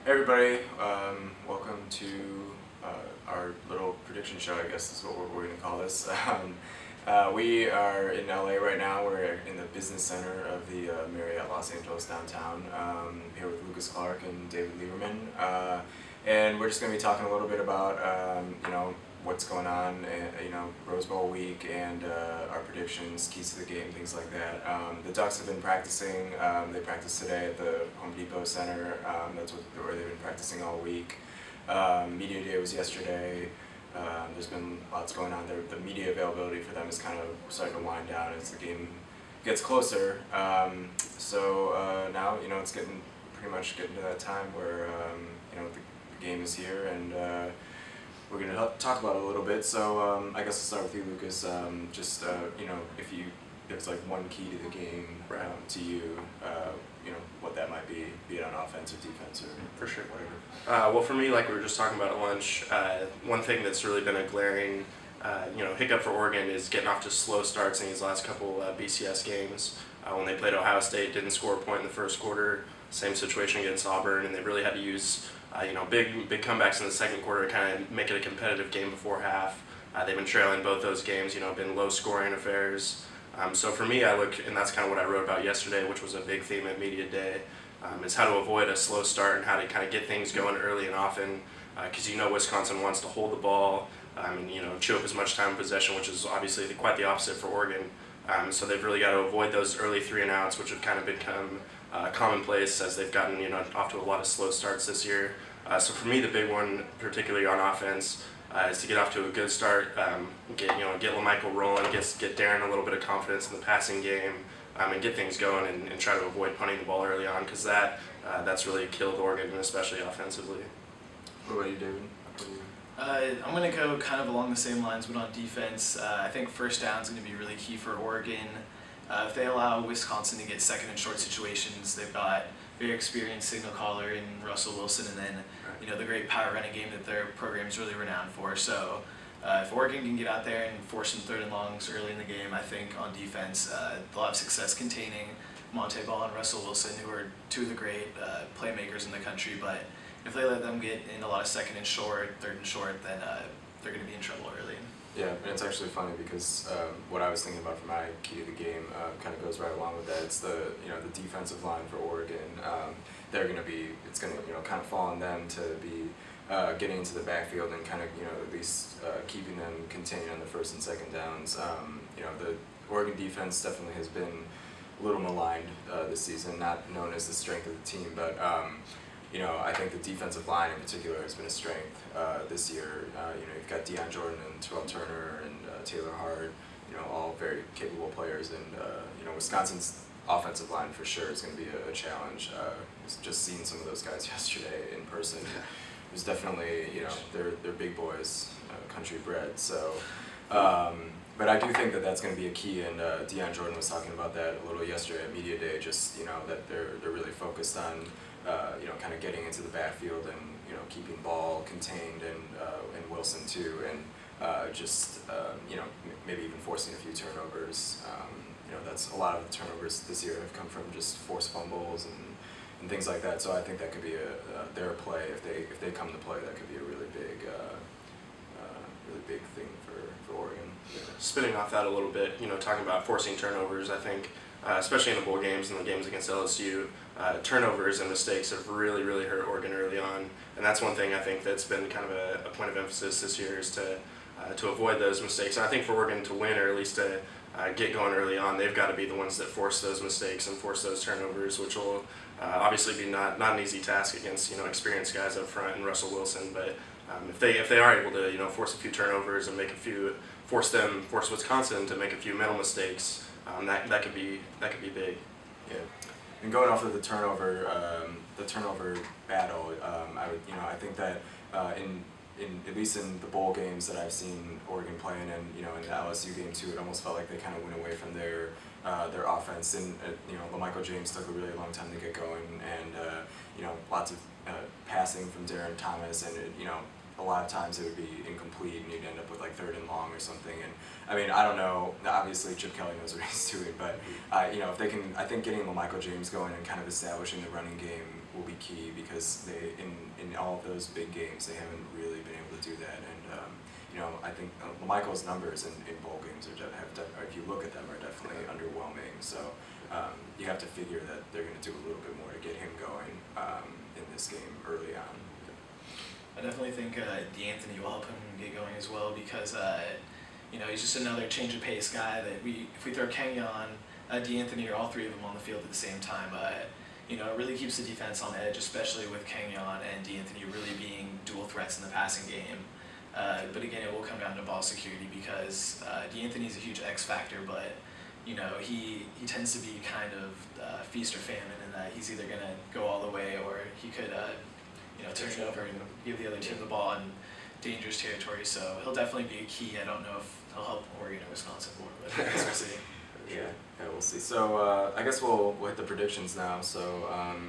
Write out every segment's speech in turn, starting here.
Hey everybody, welcome to our little prediction show, I guess is what we're going to call this. We are in LA right now. We're in the business center of the Marriott Los Angeles downtown, here with Lucas Clark and David Lieberman. And we're just going to be talking a little bit about, what's going on, Rose Bowl week and our predictions, keys to the game, things like that. The Ducks have been practicing. They practiced today at the Home Depot Center. That's where they've been practicing all week. Media Day was yesterday. There's been lots going on there. The media availability for them is kind of starting to wind down as the game gets closer. Now, it's pretty much getting to that time where, the game is here, and we're going to talk about it a little bit. So I guess I'll start with you, Lucas. If there's like one key to the game to you, what that might be it on offense or defense or for sure, whatever. Well, for me, like we were just talking about at lunch, one thing that's really been a glaring, hiccup for Oregon is getting off to slow starts in these last couple BCS games. When they played Ohio State, didn't score a point in the first quarter. Same situation against Auburn, and they really had to use big comebacks in the second quarter to kind of make it a competitive game before half. They've been trailing both those games, been low scoring affairs. So for me, I look, and that's kind of what I wrote about yesterday, which was a big theme at Media Day, is how to avoid a slow start and how to kind of get things going early and often, because Wisconsin wants to hold the ball, chew up as much time in possession, which is obviously quite the opposite for Oregon. So they've really got to avoid those early 3-and-outs, which have kind of become commonplace as they've gotten off to a lot of slow starts this year. So for me, the big one, particularly on offense, is to get off to a good start, get LaMichael rolling, get Darren a little bit of confidence in the passing game, and get things going and try to avoid punting the ball early on, because that's really killed Oregon, and especially offensively. What about you, David? I'm going to go kind of along the same lines, but on defense. I think first down is going to be really key for Oregon. If they allow Wisconsin to get second and short situations, they've got very experienced signal caller in Russell Wilson, and then the great power running game that their program is really renowned for. So if Oregon can get out there and force some third and longs early in the game, I think on defense they'll have success containing Monte Ball and Russell Wilson, who are two of the great playmakers in the country. But if they let them get in a lot of second and short, third and short, then they're going to be in trouble early. Yeah, and it's actually funny because what I was thinking about for my key to the game kind of goes right along with that. It's the defensive line for Oregon. It's going to kind of fall on them to be getting into the backfield and kind of at least keeping them contained on the first and second downs. The Oregon defense definitely has been a little maligned this season, not known as the strength of the team, but I think the defensive line in particular has been a strength this year. You've got Deion Jordan and Terrell Turner and Taylor Hart, all very capable players, and Wisconsin's offensive line for sure is going to be a challenge. Just seeing some of those guys yesterday in person, it was definitely, they're big boys, country bred. So, but I do think that that's going to be a key, and Deion Jordan was talking about that a little yesterday at Media Day. Just that they're really focused on kind of getting into the backfield and keeping ball contained, and Wilson too, and maybe even forcing a few turnovers. That's a lot of the turnovers this year have come from just forced fumbles and things like that. So I think that could be their play if they come to play. That could be a really big thing for Oregon. Yeah. Spinning off that a little bit, talking about forcing turnovers, I think. Especially in the bowl games and the games against LSU, turnovers and mistakes have really hurt Oregon early on, and that's one thing I think that's been kind of a point of emphasis this year, is to avoid those mistakes. And I think for Oregon to win, or at least to get going early on, they've got to be the ones that force those mistakes and force those turnovers, which will obviously be not an easy task against experienced guys up front and Russell Wilson. But if they are able to force a few turnovers and force Wisconsin to make a few mental mistakes. That could be big. Yeah, and going off of the turnover battle, I think that in at least in the bowl games that I've seen Oregon playing, and in the LSU game too, it almost felt like they kind of went away from their offense, and LaMichael James took a really long time to get going, and lots of passing from Darren Thomas, and a lot of times it would be incomplete and you'd end up with like third and long or something. And I mean, I don't know, obviously Chip Kelly knows what he's doing, but if they can, I think getting LaMichael James going and kind of establishing the running game will be key because they in all of those big games they haven't really been able to do that. And you know, I think Michael's numbers in bowl games if you look at them, are definitely underwhelming. So you have to figure that they're going to do a little bit more to get him going in this game early on. I definitely think DeAnthony will help him get going as well because you know, he's just another change of pace guy that if we throw Kenyon, DeAnthony, or all three of them on the field at the same time, you know, it really keeps the defense on edge, especially with Kenyon and DeAnthony really being dual threats in the passing game. But again, it will come down to ball security because DeAnthony is a huge X factor, but you know, he tends to be kind of feast or famine in that he's either going to go all the way or he could you know, turn it over and give the other team the ball in dangerous territory. So he'll definitely be a key. I don't know if he'll help Oregon or Wisconsin more, but I guess we'll see. Yeah, we'll see. So I guess we'll hit the predictions now. So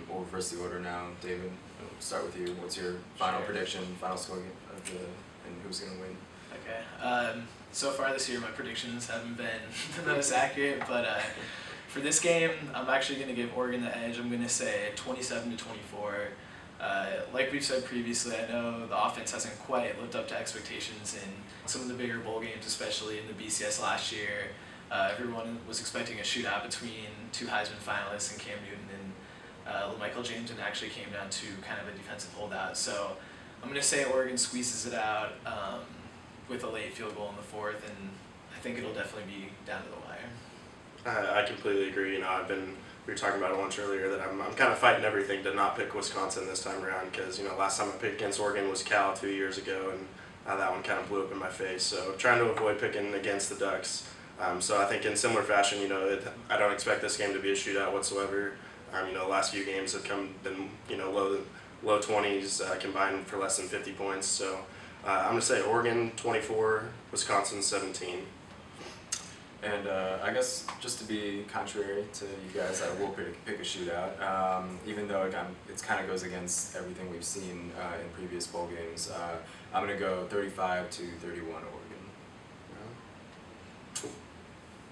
we'll reverse the order now. David, we'll start with you. What's your final prediction, final score of and who's going to win? Okay. So far this year, my predictions haven't been the most accurate, but for this game, I'm actually going to give Oregon the edge. I'm going to say 27-24. Like we've said previously, I know the offense hasn't quite lived up to expectations in some of the bigger bowl games, especially in the BCS last year. Everyone was expecting a shootout between two Heisman finalists in Cam Newton and Michael James, and actually came down to kind of a defensive holdout. So I'm going to say Oregon squeezes it out with a late field goal in the fourth, and I think it'll definitely be down to the wire. I completely agree. You know, we were talking about it once earlier that I'm kind of fighting everything to not pick Wisconsin this time around because, you know, last time I picked against Oregon was Cal 2 years ago, and that one kind of blew up in my face. So trying to avoid picking against the Ducks. So I think in similar fashion, you know, I don't expect this game to be a shootout whatsoever. You know, the last few games have been, you know, low 20s combined for less than 50 points. So I'm going to say Oregon 24, Wisconsin 17. And I guess just to be contrary to you guys, I will pick a shootout. Even though it kind of goes against everything we've seen in previous bowl games, I'm going to go 35-31 Oregon.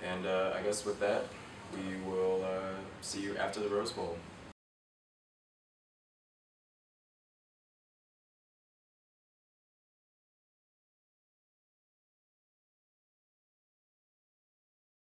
And I guess with that, we will see you after the Rose Bowl.